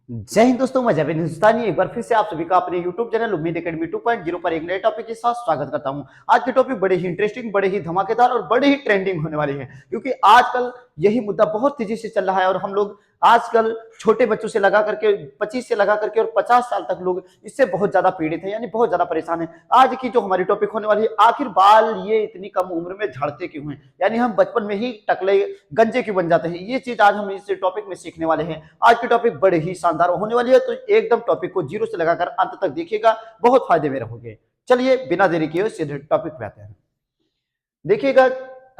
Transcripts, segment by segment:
जय हिंद दोस्तों, मैं जैविन हिंदुस्तानी एक बार फिर से आप सभी का अपने YouTube चैनल उम्मीद एकेडमी 2.0 पर एक नए टॉपिक के साथ स्वागत करता हूं। आज के टॉपिक बड़े ही इंटरेस्टिंग, बड़े ही धमाकेदार और बड़े ही ट्रेंडिंग होने वाले हैं, क्योंकि आजकल यही मुद्दा बहुत तेजी से चल रहा है और हम लोग आजकल छोटे बच्चों से लगा करके 25 से लगा करके और 50 साल तक लोग इससे बहुत ज्यादा पीड़ित हैं, यानी बहुत ज्यादा परेशान है। आज की जो हमारी टॉपिक होने वाली है, आखिर बाल ये इतनी कम उम्र में झड़ते क्यों हैं, यानी हम बचपन में ही टकले गंजे क्यों बन जाते हैं। ये चीज आज हम इस टॉपिक में सीखने वाले हैं। आज की टॉपिक बड़े ही शानदार होने वाली है, तो एकदम टॉपिक को जीरो से लगाकर अंत तक देखिएगा, बहुत फायदे में रहोगे। चलिए बिना देरी किए सीधे टॉपिक पे आते हैं। देखिएगा,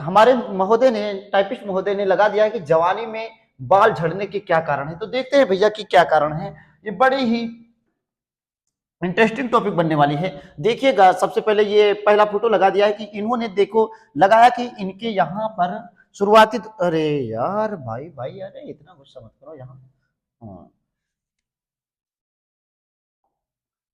हमारे महोदय ने, टाइपिस्ट महोदय ने लगा दिया है कि जवानी में बाल झड़ने के क्या कारण है। तो देखते हैं भैया कि क्या कारण है। ये बड़े ही इंटरेस्टिंग टॉपिक बनने वाली है। देखिएगा, सबसे पहले ये पहला फोटो लगा दिया है कि इन्होंने देखो लगाया कि इनके यहाँ पर शुरुआती, अरे यार भाई भाई, अरे इतना गुस्सा मत करो यहाँ। हाँ,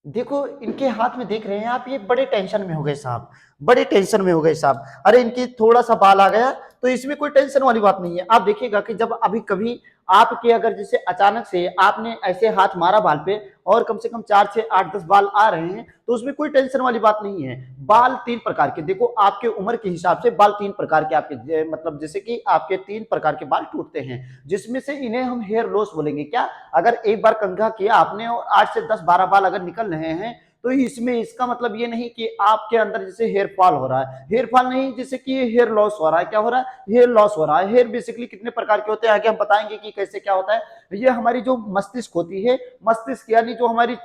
देखो इनके हाथ में देख रहे हैं आप, ये बड़े टेंशन में हो गए साहब, बड़े टेंशन में हो गए साहब। अरे इनकी थोड़ा सा बाल आ गया तो इसमें कोई टेंशन वाली बात नहीं है। आप देखिएगा कि जब अभी कभी आपके अगर जैसे अचानक से आपने ऐसे हाथ मारा बाल पे और कम से कम 4 6 8 10 बाल आ रहे हैं, तो उसमें कोई टेंशन वाली बात नहीं है। बाल 3 प्रकार के, देखो आपके उम्र के हिसाब से बाल 3 प्रकार के आपके, मतलब जैसे कि आपके 3 प्रकार के बाल टूटते हैं, जिसमें से इन्हें हम हेयर लॉस बोलेंगे। क्या, अगर एक बार कंघा किया आपने और 8 से 10 12 बाल अगर निकल रहे हैं, तो इसमें इसका मतलब ये नहीं कि आपके अंदर जैसे हेयर फॉल हो रहा है, हेयर फॉल नहीं, जैसे कि हेयर लॉस हो रहा है। क्या हो रहा है? हेयर लॉस हो रहा है। हेयर बेसिकली कितने प्रकार के होते हैं आगे हम बताएंगे कि कैसे क्या होता है। ये हमारी जो मस्तिष्क होती है, मस्तिष्क यानी जो हमारी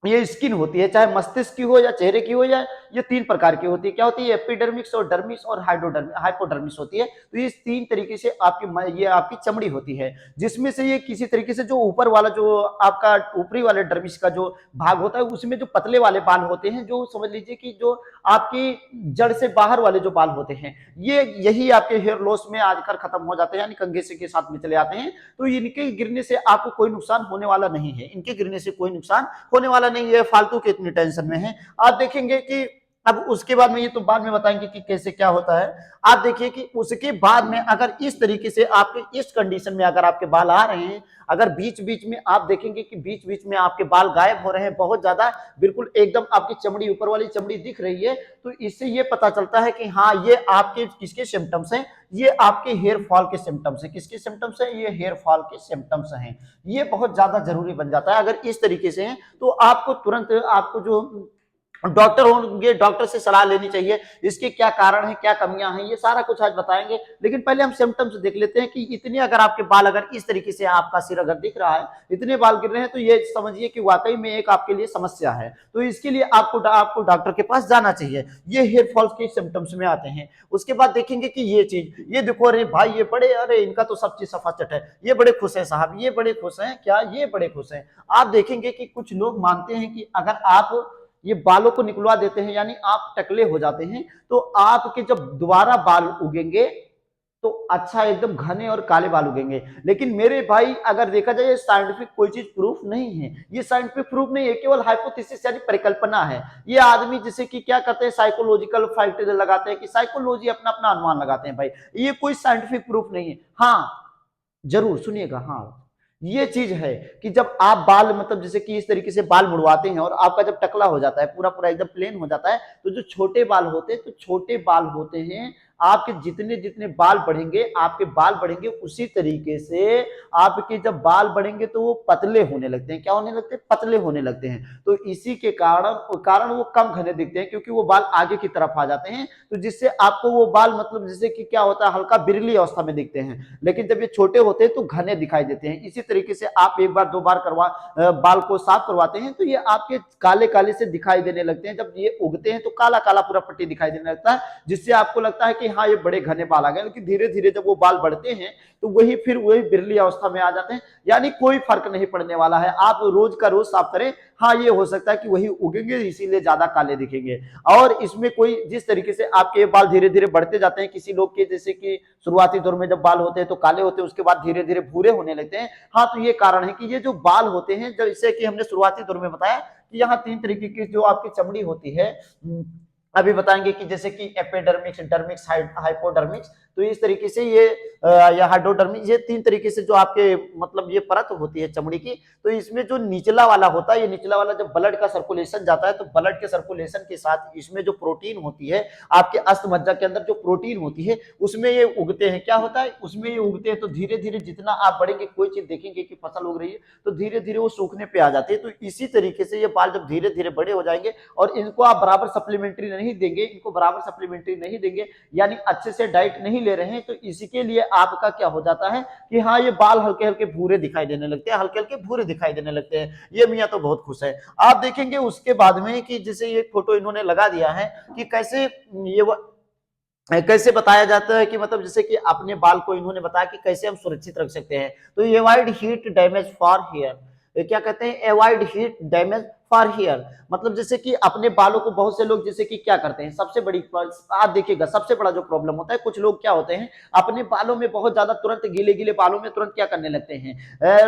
ये स्किन होती है, चाहे मस्तिष्क की हो या चेहरे की हो, या ये 3 प्रकार की होती है। क्या होती है? एपिडर्मिस और डर्मिस और हाइपोडर्मिस होती है। तो ये 3 तरीके से आपकी ये आपकी चमड़ी होती है, जिसमें से ये किसी तरीके से जो ऊपर वाला जो आपका ऊपरी वाले डर्मिस का जो भाग होता है, उसमें जो पतले वाले बाल होते हैं, जो समझ लीजिए कि जो आपकी जड़ से बाहर वाले जो बाल होते हैं, ये यही आपके हेयर लॉस में आकर खत्म हो जाते हैं, यानी कंघे से के साथ में चले आते हैं। तो इनके गिरने से आपको कोई नुकसान होने वाला नहीं है, इनके गिरने से कोई नुकसान होने वाला नहीं है। फालतू के इतनी टेंशन में है। आप देखेंगे कि अब उसके बाद में, ये तो बाद में बताएंगे कि कैसे क्या होता है। आप देखिए कि उसके बाद में अगर इस तरीके से आपके इस कंडीशन में अगर आपके बाल आ रहे हैं, अगर बीच बीच में आप देखेंगे कि बीच बीच में आपके बाल गायब हो रहे हैं बहुत ज्यादा, बिल्कुल एकदम आपकी चमड़ी, ऊपर वाली चमड़ी दिख रही है, तो इससे ये पता चलता है कि हाँ, ये आपके किसके सिम्टम्स हैं, ये आपके हेयर फॉल के सिम्टम्स हैं। किसके सिम्टम्स हैं? ये हेयर फॉल के सिम्टम्स हैं। ये बहुत ज्यादा जरूरी बन जाता है। अगर इस तरीके से है तो आपको तुरंत, आपको जो डॉक्टर होंगे, डॉक्टर से सलाह लेनी चाहिए। इसके क्या कारण है, क्या कमियां हैं, ये सारा कुछ आज बताएंगे। लेकिन पहले हम सिम्टम्स देख लेते हैं कि इतने अगर आपके बाल, अगर इस तरीके से आपका सिर अगर दिख रहा है, इतने बाल गिर रहे हैं, तो ये समझिए कि वाकई में एक आपके लिए समस्या है। तो इसके लिए आपको डॉक्टर के पास जाना चाहिए। ये हेयर फॉल के सिम्टम्स में आते हैं। उसके बाद देखेंगे कि ये चीज, ये देखो, अरे भाई ये बड़े, अरे इनका तो सब चीज सफाचट है, ये बड़े खुश है साहब, ये बड़े खुश हैं। क्या ये बड़े खुश हैं? आप देखेंगे कि कुछ लोग मानते हैं कि अगर आप ये बालों को निकलवा देते हैं, यानी आप टकले हो जाते हैं, तो आपके जब दोबारा बाल उगेंगे तो अच्छा एकदम घने और काले बाल उगेंगे। लेकिन मेरे भाई, अगर देखा जाए, साइंटिफिक कोई चीज प्रूफ नहीं है, ये साइंटिफिक प्रूफ नहीं है, केवल हाइपोथेसिस यानी परिकल्पना है। ये आदमी जैसे कि क्या करते हैं, साइकोलॉजिकल फैक्ट लगाते हैं, कि साइकोलॉजी अपना अपना अनुमान लगाते हैं भाई। ये कोई साइंटिफिक प्रूफ नहीं है। हाँ, जरूर सुनिएगा। हाँ, ये चीज है कि जब आप बाल, मतलब जैसे कि इस तरीके से बाल मुड़वाते हैं और आपका जब टकला हो जाता है, पूरा पूरा एकदम प्लेन हो जाता है, तो जो छोटे बाल होते हैं, तो छोटे बाल होते हैं, आपके जितने जितने बाल बढ़ेंगे, आपके बाल बढ़ेंगे, उसी तरीके से आपके जब बाल बढ़ेंगे तो वो पतले होने लगते हैं। क्या होने लगते हैं? पतले होने लगते हैं। तो इसी के कारण वो कम घने दिखते हैं, क्योंकि वो बाल आगे की तरफ आ जाते हैं, तो जिससे आपको वो बाल, मतलब जैसे कि क्या होता है, हल्का बिरली अवस्था में दिखते हैं। लेकिन जब ये छोटे होते हैं तो घने दिखाई देते हैं। इसी तरीके से आप एक बार दो बार बाल को साफ करवाते हैं, तो ये आपके काले काले से दिखाई देने लगते हैं। जब ये उगते हैं तो काला काला पूरा पट्टी दिखाई देने लगता है, जिससे आपको लगता है कि हाँ, ये बड़े घने बाल आ गए। लेकिन धीरे धीरे जब वो बाल बढ़ते हैं तो फिर वही बिरली अवस्था में आ जाते हैं, यानी कोई फर्क नहीं पड़ने वाला है। आप रोज का रोज साफ करें, हाँ, ये हो सकता है कि वही उगेंगे, इसीलिए ज्यादा काले दिखेंगे। और इसमें कोई, जिस तरीके से आपके बाल धीरे धीरे बढ़ते जाते हैं, किसी लोग के जैसे कि शुरुआती दौर में जब बाल होते हैं तो काले होते हैं, उसके बाद धीरे धीरे भूरे होने लगते हैं। हाँ, तो ये कारण है कि ये जो बाल होते हैं, जैसे कि हमने शुरुआती दौर में बताया कि यहाँ 3 तरीके की जो आपकी चमड़ी होती है, अभी बताएंगे कि जैसे कि एपिडर्मिक्स, डर्मिक्स, हाइपोडर्मिक्स। तो इस तरीके से ये या हाइड्रोडर्मी, ये 3 तरीके से जो आपके मतलब ये परत होती है चमड़ी की, तो इसमें जो निचला वाला होता है, ये निचला वाला जब ब्लड का सर्कुलेशन जाता है तो ब्लड के सर्कुलेशन के साथ इसमें जो प्रोटीन होती है, आपके अस्थमज्जा के अंदर जो प्रोटीन होती है उसमें ये उगते हैं। क्या होता है, उसमें ये उगते हैं, तो धीरे धीरे जितना आप बढ़ेंगे, कोई चीज देखेंगे कि फसल उग रही है तो धीरे धीरे वो सूखने पे आ जाती है। तो इसी तरीके से ये बाल जब धीरे धीरे बड़े हो जाएंगे और इनको आप बराबर सप्लीमेंट्री नहीं देंगे, इनको बराबर सप्लीमेंट्री नहीं देंगे, यानी अच्छे से डाइट नहीं ले रहे हैं, तो इसी के लिए आपका क्या हो जाता है कि हाँ ये बाल हल्के हल्के भूरे दिखाई देने लगते हैं, हल्के हल्के भूरे दिखाई देने लगते हैं। ये मियाँ तो बहुत खुश है। आप देखेंगे उसके बाद में कि जैसे ये फोटो इन्होंने लगा दिया है कि कैसे ये कैसे बताया जाता है कि मतलब जैसे कि अपने बाल को इन्होंने बताया कि कैसे हम सुरक्षित रख सकते हैं। तो avoid heat damage for hair, क्या कहते हैं, avoid heat damage for hair, मतलब जैसे कि अपने बालों को बहुत से लोग जैसे कि क्या करते हैं, सबसे बड़ी आप देखिएगा सबसे बड़ा जो प्रॉब्लम होता है, कुछ लोग क्या होते हैं अपने बालों में बहुत ज्यादा तुरंत गीले गीले बालों में तुरंत क्या करने लगते हैं,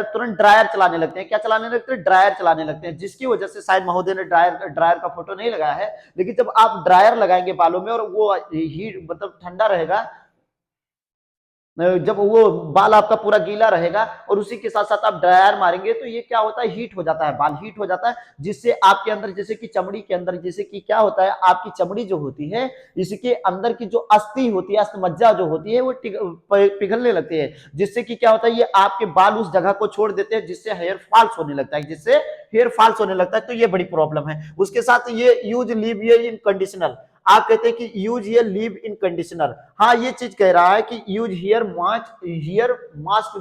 तुरंत ड्रायर चलाने लगते हैं। क्या चलाने लगते हैं, ड्रायर चलाने लगते हैं, जिसकी वजह से शायद महोदय ने ड्रायर ड्रायर का फोटो नहीं लगाया है, लेकिन जब आप ड्रायर लगाएंगे बालों में और वो हीट मतलब ठंडा रहेगा, जब वो बाल आपका पूरा गीला रहेगा और उसी के साथ साथ आप ड्रायर मारेंगे तो ये क्या होता है, हीट हो जाता है, बाल हीट हो जाता है, जिससे आपके अंदर जैसे कि चमड़ी के अंदर जैसे कि क्या होता है, आपकी चमड़ी जो होती है इसके अंदर की जो अस्थि होती है, अस्थमज्जा जो होती है वो पिघलने लगती है, जिससे कि क्या होता है ये आपके बाल उस जगह को छोड़ देते हैं, जिससे हेयर फॉल्स होने लगता है, जिससे हेयर फॉल्स होने लगता है। तो ये बड़ी प्रॉब्लम है। उसके साथ ये यूज लीव इन कंडीशनर, आप कहते हैं कि use here leave in conditioner, हाँ ये चीज कह रहा है कि यूज हियर मास्क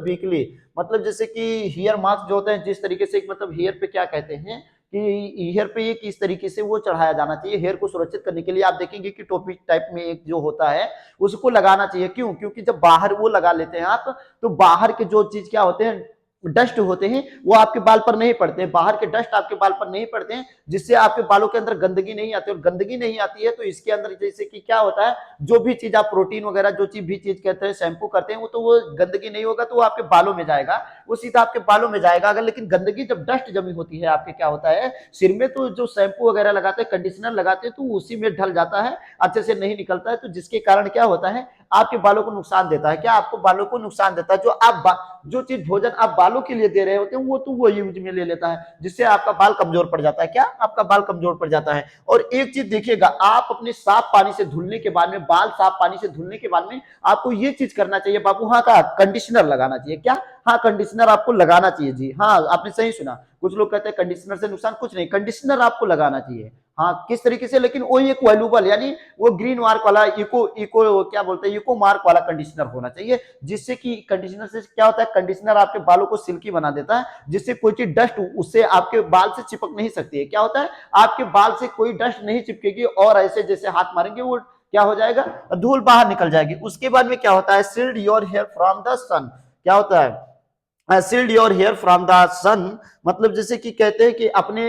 वीकली, मतलब जैसे कि हियर मास्क जो होते हैं जिस तरीके से मतलब हेयर पे क्या कहते हैं कि हेयर पे ये किस तरीके से वो चढ़ाया जाना चाहिए, हेयर को सुरक्षित करने के लिए आप देखेंगे कि टोपी टाइप में एक जो होता है उसको लगाना चाहिए। क्यों, क्योंकि जब बाहर वो लगा लेते हैं आप तो बाहर के जो चीज क्या होते हैं, डस्ट होते हैं, वो आपके बाल पर नहीं पड़ते हैं, बाहर के डस्ट आपके बाल पर नहीं पड़ते हैं, जिससे आपके बालों के अंदर गंदगी नहीं आती, और गंदगी नहीं आती है तो इसके अंदर जैसे कि क्या होता है, जो भी चीज आप प्रोटीन वगैरह जो चीज भी चीज कहते हैं शैम्पू करते हैं वो तो वो गंदगी नहीं होगा तो वो आपके बालों में जाएगा, वो सीधा आपके बालों में जाएगा। अगर लेकिन गंदगी जब डस्ट जमी होती है आपके क्या होता है सिर में, तो जो शैम्पू वगैरह लगाते हैं, कंडीशनर लगाते हैं, तो उसी में ढल जाता है, अच्छे से नहीं निकलता है, तो जिसके कारण क्या होता है आपके बालों को नुकसान देता है। क्या आपको बालों को नुकसान देता है, जो आप जो चीज भोजन आप बालों के लिए दे रहे होते हैं वो तो वो यूज में ले लेता है, जिससे आपका बाल कमजोर पड़ जाता है। क्या आपका बाल कमजोर पड़ जाता है। और एक चीज देखिएगा, आप अपने साफ पानी से धुलने के बाद में, बाल साफ पानी से धुलने के बाद में आपको ये चीज करना चाहिए बाबू, हाँ का कंडीशनर लगाना चाहिए। क्या, हाँ कंडीशनर आपको लगाना चाहिए जी, हाँ आपने सही सुना। कुछ लोग कहते हैं कंडीशनर से नुकसान कुछ नहीं, कंडीशनर आपको लगाना चाहिए। हाँ किस तरीके से, लेकिन वही एक वैल्यूबल यानी वो ग्रीन मार्क वाला इको इको क्या बोलते हैं, इको मार्क वाला कंडीशनर होना चाहिए, जिससे कि कंडीशनर से क्या होता है, कंडीशनर आपके बालों को सिल्की बना देता है, जिससे कोई चीज डस्ट उससे आपके बाल से चिपक नहीं सकती है। क्या होता है, आपके बाल से कोई डस्ट नहीं चिपकेगी और ऐसे जैसे हाथ मारेंगे वो क्या हो जाएगा, धूल बाहर निकल जाएगी। उसके बाद में क्या होता है, shield your hair from the sun, क्या होता है, shield your hair from the sun, मतलब जैसे कि कहते हैं कि अपने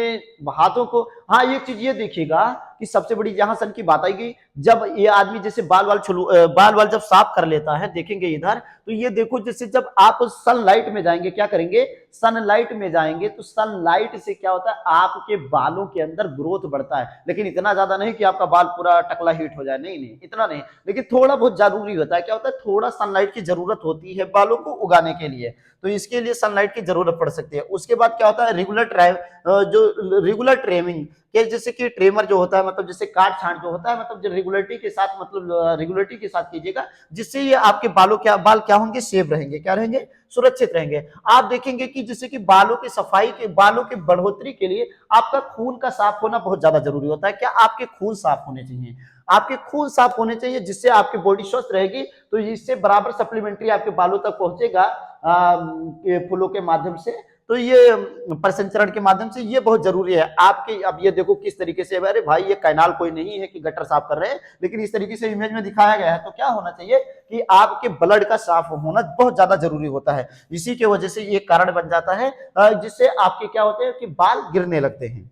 हाथों को, हाँ ये चीज ये देखिएगा कि सबसे बड़ी जहां सन की बात आएगी, जब ये आदमी जैसे बाल वाल जब साफ कर लेता है, देखेंगे इधर तो ये देखो, जैसे जब आप सनलाइट में जाएंगे, क्या करेंगे, सनलाइट में जाएंगे, तो सनलाइट से क्या होता है आपके बालों के अंदर ग्रोथ बढ़ता है, लेकिन इतना ज्यादा नहीं कि आपका बाल पूरा टकला हीट हो जाए, नहीं नहीं इतना नहीं, लेकिन थोड़ा बहुत जरूरी होता है। क्या होता है, थोड़ा सनलाइट की जरूरत होती है बालों को उगाने के लिए, तो इसके लिए सनलाइट की जरूरत पड़ सकती है। उसके बाद क्या होता है, रेगुलर ट्रेमिंग के, जैसे कि ट्रेमर जो होता है, मतलब जैसे काट छांट जो होता है, मतलब जो रेगुलरिटी के साथ, मतलब रेगुलरिटी के साथ कीजिएगा, जिससे ये आपके बाल क्या होंगे, सेफ रहेंगे, क्या रहेंगे, सुरक्षित रहेंगे। आप देखेंगे कि जैसे कि बालों की सफाई के, बालों की बढ़ोतरी के लिए आपका खून का साफ होना बहुत ज्यादा जरूरी होता है। क्या आपके खून साफ होने चाहिए, आपके खून साफ होने चाहिए, जिससे आपकी बॉडी स्वस्थ रहेगी, तो इससे बराबर सप्लीमेंट्री आपके बालों तक पहुंचेगा फूलों के माध्यम से, तो ये प्रसंचरण के माध्यम से, ये बहुत जरूरी है आपके। अब ये देखो किस तरीके से, अरे भाई ये कैनाल कोई नहीं है कि गटर साफ कर रहे हैं, लेकिन इस तरीके से इमेज में दिखाया गया है, तो क्या होना चाहिए कि आपके ब्लड का साफ होना बहुत ज्यादा जरूरी होता है। इसी की वजह से ये कारण बन जाता है जिससे आपके क्या होते हैं कि बाल गिरने लगते हैं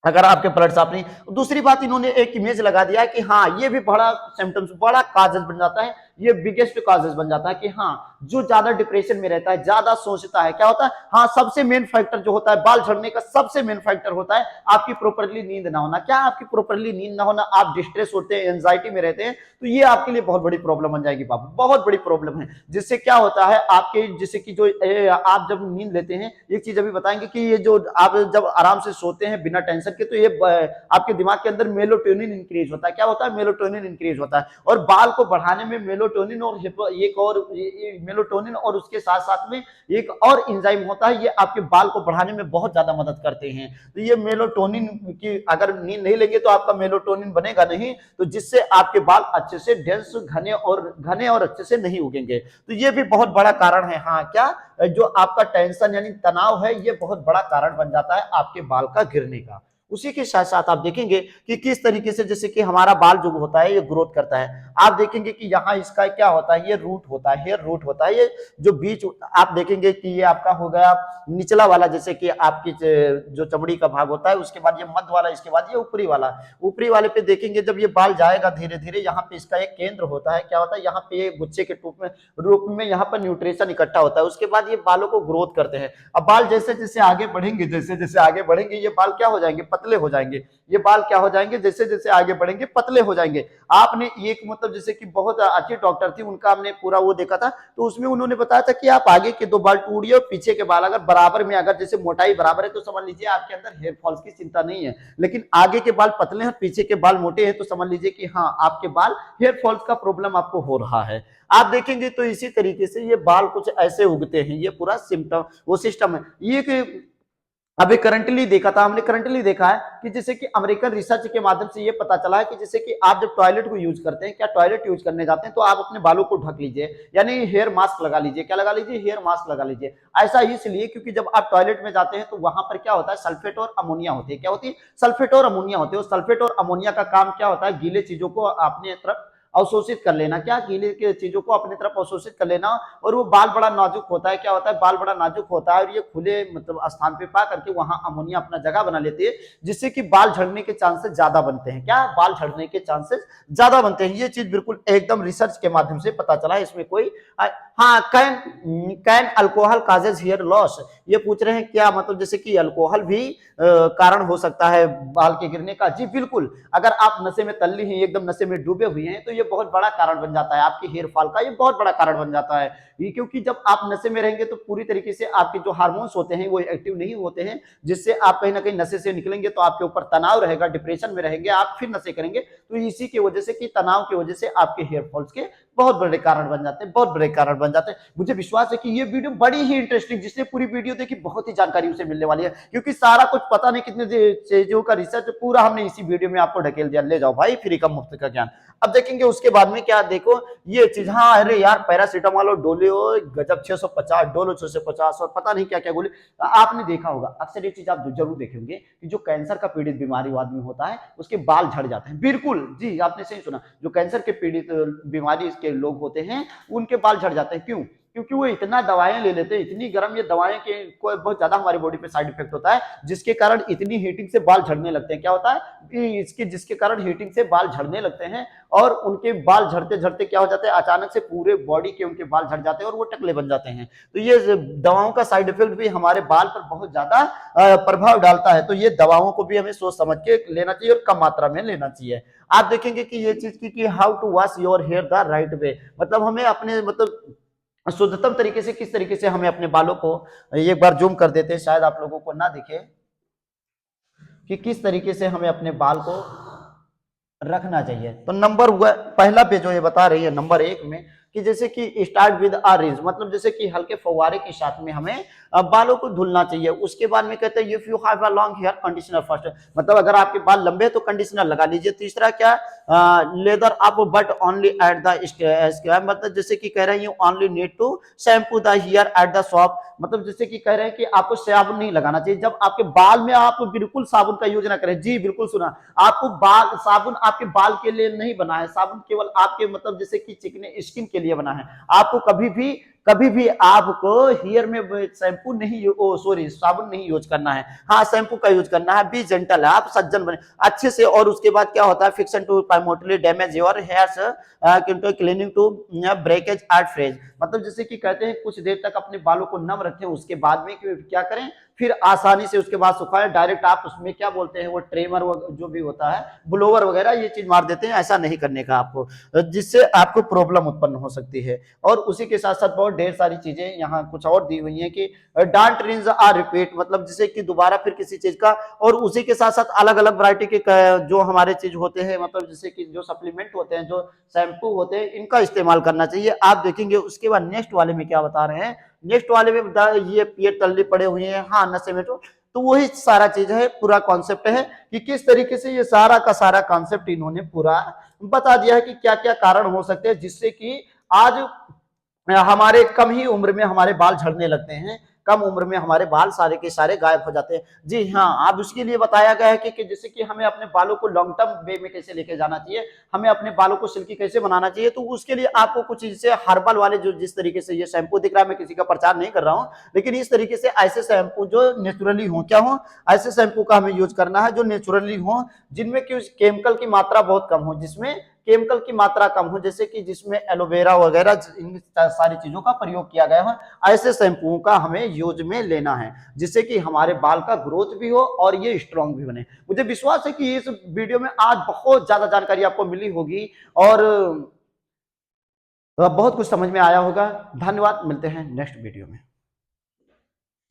अगर आपके ब्लड साफ नहीं। दूसरी बात, इन्होंने एक इमेज लगा दिया है कि हाँ ये भी बड़ा सिम्टम्स, बड़ा काजज बन जाता है, ये बिगेस्ट कॉजेज बन जाता है कि हाँ, जो ज्यादा डिप्रेशन में रहता है, ज्यादा सोचता है, क्या होता है, हाँ, सबसे मेन फैक्टर जो होता है बाल झड़ने का, सबसे मेन फैक्टर होता है आपकी प्रॉपरली नींद ना होना। क्या आपकी प्रॉपरली नींद ना होना, आप डिस्ट्रेस होते हैं, एंजाइटी में रहते हैं, तो ये आपके लिए बहुत बड़ी प्रॉब्लम बन जाएगी बाबू, बहुत बड़ी प्रॉब्लम है। जिससे क्या होता है आपके, जैसे कि जो आप जब नींद लेते हैं, एक चीज अभी बताएंगे कि ये जो आप जब आराम से सोते हैं बिना टेंशन के, तो ये आपके दिमाग के अंदर मेलोटोनिन इंक्रीज होता है। क्या होता है, मेलोटोनिन इंक्रीज होता है। और बाल को बढ़ाने में मेलोटोनिन और एक और मेलोटोनिन और उसके साथ साथ में एक और एंजाइम होता है, ये आपके बाल को बढ़ाने में बहुत ज्यादा मदद करते हैं। तो ये मेलोटोनिन की अगर नींद नहीं लेंगे तो आपका मेलोटोनिन बनेगा नहीं, तो जिससे आपके बाल अच्छे से डेंस, घने और अच्छे से नहीं उगेंगे। तो ये भी बहुत बड़ा कारण है। हाँ, क्या जो आपका टेंशन यानी तनाव है, ये बहुत बड़ा कारण बन जाता है आपके बाल का गिरने का। उसी के साथ साथ आप देखेंगे कि किस तरीके से, जैसे कि हमारा बाल जो होता है ये ग्रोथ करता है। आप देखेंगे कि यहाँ इसका क्या होता है, ये रूट होता है, हेयर रूट होता है। ये जो बीच आप देखेंगे कि ये आपका हो गया निचला वाला, जैसे कि आपकी जो चमड़ी का भाग होता है, उसके बाद ये मध्य वाला, इसके बाद ये ऊपरी वाला। ऊपरी वाले पे देखेंगे जब ये बाल जाएगा धीरे धीरे, यहाँ पे इसका एक केंद्र होता है। क्या होता है, यहाँ पे गुच्छे के रूप में यहाँ पर न्यूट्रिशन इकट्ठा होता है। उसके बाद ये बालों को ग्रोथ करते हैं। अब बाल जैसे जैसे आगे बढ़ेंगे, जैसे जैसे आगे बढ़ेंगे, ये बाल क्या हो जाएंगे, पतले हो जाएंगे। ये बाल क्या हो जाएंगे, जैसे जैसे आगे बढ़ेंगे पतले हो जाएंगे। आपने एक मतलब जैसे कि बहुत अच्छी डॉक्टर थी, उनका हमने पूरा वो देखा था, तो उसमें उन्होंने बताया था कि आप आगे के 2 बाल टूटिए और पीछे के बाल अगर बराबर में, अगर जैसे मोटाई बराबर है, तो समझ लीजिए आपके अंदर हेयर फॉल्स की चिंता नहीं है। लेकिन आगे के बाल पतले हैं, पीछे के बाल मोटे हैं, तो समझ लीजिए कि हाँ, आपके बाल हेयर फॉल्स का प्रॉब्लम आपको हो रहा है। आप देखेंगे तो इसी तरीके से ये बाल कुछ ऐसे उगते हैं। ये पूरा सिम्टम, वो सिस्टम है। ये अभी करंटली देखा था हमने, करंटली देखा है कि जैसे कि अमेरिकन रिसर्च के माध्यम से ये पता चला है कि जैसे कि आप जब टॉयलेट को यूज करते हैं, क्या टॉयलेट यूज करने जाते हैं, तो आप अपने बालों को ढक लीजिए, यानी हेयर मास्क लगा लीजिए। क्या लगा लीजिए, हेयर मास्क लगा लीजिए। ऐसा इसलिए क्योंकि जब आप टॉयलेट में जाते हैं तो वहां पर क्या होता है, सल्फेट और अमोनिया होती है। क्या होती है, सल्फेट और अमोनिया होती है। सल्फेट और अमोनिया का काम क्या होता है, गीले चीजों को अपने तरफ अवशोषित कर लेना। क्या, गीले के चीजों को अपनी तरफ अवशोषित कर लेना। और वो बाल बड़ा नाजुक होता है। क्या होता है, बाल बड़ा नाजुक होता है, और ये खुले मतलब स्थान पे पा करके वहां अमोनिया अपना जगह बना लेती है, जिससे कि बाल झड़ने के चांसेस ज्यादा बनते हैं। क्या, बाल झड़ने के चांसेस ज्यादा बनते हैं। ये चीज बिल्कुल एकदम रिसर्च के माध्यम से पता चला है, इसमें कोई हाँ, can alcohol causes hair loss, ये पूछ रहे हैं क्या, मतलब जैसे कि अल्कोहल भी कारण हो सकता है बाल के गिरने का। जी बिल्कुल, अगर आप नशे में तल्ली हैं, एकदम नशे में डूबे हुए हैं, तो ये बहुत बड़ा कारण बन जाता है आपके हेयर फॉल का। ये बहुत बड़ा कारण बन जाता है ये, क्योंकि जब आप नशे में रहेंगे तो पूरी तरीके से आपके जो हार्मोन्स होते हैं वो एक्टिव नहीं होते हैं, जिससे आप कहीं ना कहीं नशे से निकलेंगे तो आपके ऊपर तनाव रहेगा, डिप्रेशन में रहेंगे, आप फिर नशे करेंगे। तो इसी की वजह से, कि तनाव की वजह से आपके हेयर फॉल्स के बहुत बड़े कारण बन जाते हैं, बहुत बड़े कारण बन जाते हैं। मुझे विश्वास है कि ये वीडियो बड़ी ही इंटरेस्टिंग, जिसने पूरी वीडियो देखी बहुत ही जानकारी उसे मिलने वाली है, क्योंकि सारा कुछ पता नहीं कितने चीजों का रिसर्च पूरा हमने इसी वीडियो में आपको ढकेल दिया। ले जाओ भाई, फ्री का मुफ्त का ज्ञान। अब देखेंगे उसके बाद में क्या, देखो ये चीज, हाँ अरे यार पैरासीटामोल और डोलो गजब 650 डोलो 650 और पता नहीं क्या क्या गोली। आपने देखा होगा अक्सर, ये चीज आप जरूर देखेंगे कि जो कैंसर का पीड़ित बीमारी आदमी होता है उसके बाल झड़ जाते हैं। बिल्कुल जी, आपने सही सुना, जो कैंसर के पीड़ित बीमारी के लोग होते हैं उनके बाल झड़ जाते हैं। क्यों, क्योंकि वो इतना दवाएं ले लेते हैं, इतनी गर्म ये दवाएं के कोई बहुत ज्यादा हमारी बॉडी पे साइड इफेक्ट होता है, जिसके कारण इतनी हीटिंग से बाल झड़ने लगते हैं। क्या होता है इसके, जिसके कारण हीटिंग से बाल झड़ने लगते हैं, और उनके बाल झड़ते झड़ते क्या हो जाते हैं, अचानक से पूरे बॉडी के उनके बाल झड़ जाते हैं और वो टकले बन जाते हैं। तो ये दवाओं का साइड इफेक्ट भी हमारे बाल पर बहुत ज्यादा प्रभाव डालता है। तो ये दवाओं को भी हमें सोच समझ के लेना चाहिए और कम मात्रा में लेना चाहिए। आप देखेंगे कि ये चीज की how to wash your hair the right way, मतलब हमें अपने मतलब शुद्धतम तरीके से, किस तरीके से हमें अपने बालों को, एक बार जूम कर देते हैं शायद आप लोगों को ना दिखे, कि किस तरीके से हमें अपने बाल को रखना चाहिए। तो नंबर हुआ पहला पे जो ये बता रही है नंबर 1 में, कि जैसे कि स्टार्ट विद अ रिज, मतलब जैसे कि हल्के फव्वारे के साथ में हमें बालों को धुलना चाहिए। उसके बाद में कहते हैं if you have a long hair conditioner first, मतलब अगर आपके बाल लंबे हैं तो कंडीशनर लगा लीजिए। तीसरा क्या, lather up but only at the scalp, मतलब जैसे कि कह रहे हैं you only need to shampoo the hair at the shop, मतलब जैसे कि कह रहे हैं कि आपको साबुन नहीं लगाना चाहिए जब आपके बाल में, आप बिल्कुल साबुन का यूज ना करें। जी बिल्कुल सुना, आपको बाल, साबुन आपके बाल के लिए नहीं बना है, साबुन केवल आपके मतलब जैसे कि चिकने स्किन के लिए बना है। आपको कभी भी कभी भी आपको हेयर में शैम्पू नहीं, ओ सॉरी, साबुन नहीं यूज करना है। हाँ, शैम्पू का यूज करना है। बी जेंटल है, आप सज्जन बने अच्छे से। और उसके बाद क्या होता है, friction to primarily damage your hairs, cleaning to breakage art frizz. मतलब जैसे कि कहते हैं कुछ देर तक अपने बालों को नम रखें, उसके बाद में क्या करें, फिर आसानी से उसके बाद सुखाएं। डायरेक्ट आप उसमें क्या बोलते हैं, वो ट्रेमर जो भी होता है, ब्लोवर वगैरह, ये चीज मार देते हैं। ऐसा नहीं करने का आपको, जिससे आपको प्रॉब्लम उत्पन्न हो सकती है। और उसी के साथ साथ बहुत ढेर सारी चीजें यहाँ कुछ और दी हुई हैं कि डांट रिंस आर रिपीट, मतलब जैसे कि दोबारा फिर किसी चीज का। और उसी के साथ साथ अलग अलग वैरायटी के जो हमारे चीज होते हैं, मतलब जैसे कि जो सप्लीमेंट होते हैं, जो शैम्पू होते हैं, इनका इस्तेमाल करना चाहिए। आप देखेंगे उसके बाद नेक्स्ट वाले में क्या बता रहे हैं, नेक्स्ट वाले में ये पिए तल्ले पड़े हुए हैं, हाँ नशे में। तो वही सारा चीज है, पूरा कॉन्सेप्ट है कि किस तरीके से ये सारा का सारा कॉन्सेप्ट इन्होंने पूरा बता दिया है कि क्या क्या कारण हो सकते हैं जिससे कि आज हमारे कम ही उम्र में हमारे बाल झड़ने लगते हैं, कम उम्र में हमारे बाल सारे के सारे गायब हो जाते हैं। जी हाँ, अब उसके लिए बताया गया है कि जैसे कि हमें अपने बालों को लॉन्ग टर्म वे में कैसे लेके जाना चाहिए, हमें अपने बालों को सिल्की कैसे बनाना चाहिए। तो उसके लिए आपको कुछ इससे हर्बल वाले जो जिस तरीके से ये शैम्पू दिख रहा है, मैं किसी का प्रचार नहीं कर रहा हूँ, लेकिन इस तरीके से ऐसे शैम्पू जो नेचुरली हो, क्या हो, ऐसे शैम्पू का हमें यूज करना है जो नेचुरली हो, जिनमें कि केमिकल की मात्रा बहुत कम हो, जिसमें केमिकल की मात्रा कम हो, जैसे कि जिसमें एलोवेरा वगैरह इन सारी चीजों का प्रयोग किया गया है। ऐसे शैम्पूओं का हमें यूज में लेना है, जिससे कि हमारे बाल का ग्रोथ भी हो और ये स्ट्रांग भी बने। मुझे विश्वास है कि इस वीडियो में आज बहुत ज्यादा जानकारी आपको मिली होगी और बहुत कुछ समझ में आया होगा। धन्यवाद, मिलते हैं नेक्स्ट वीडियो में।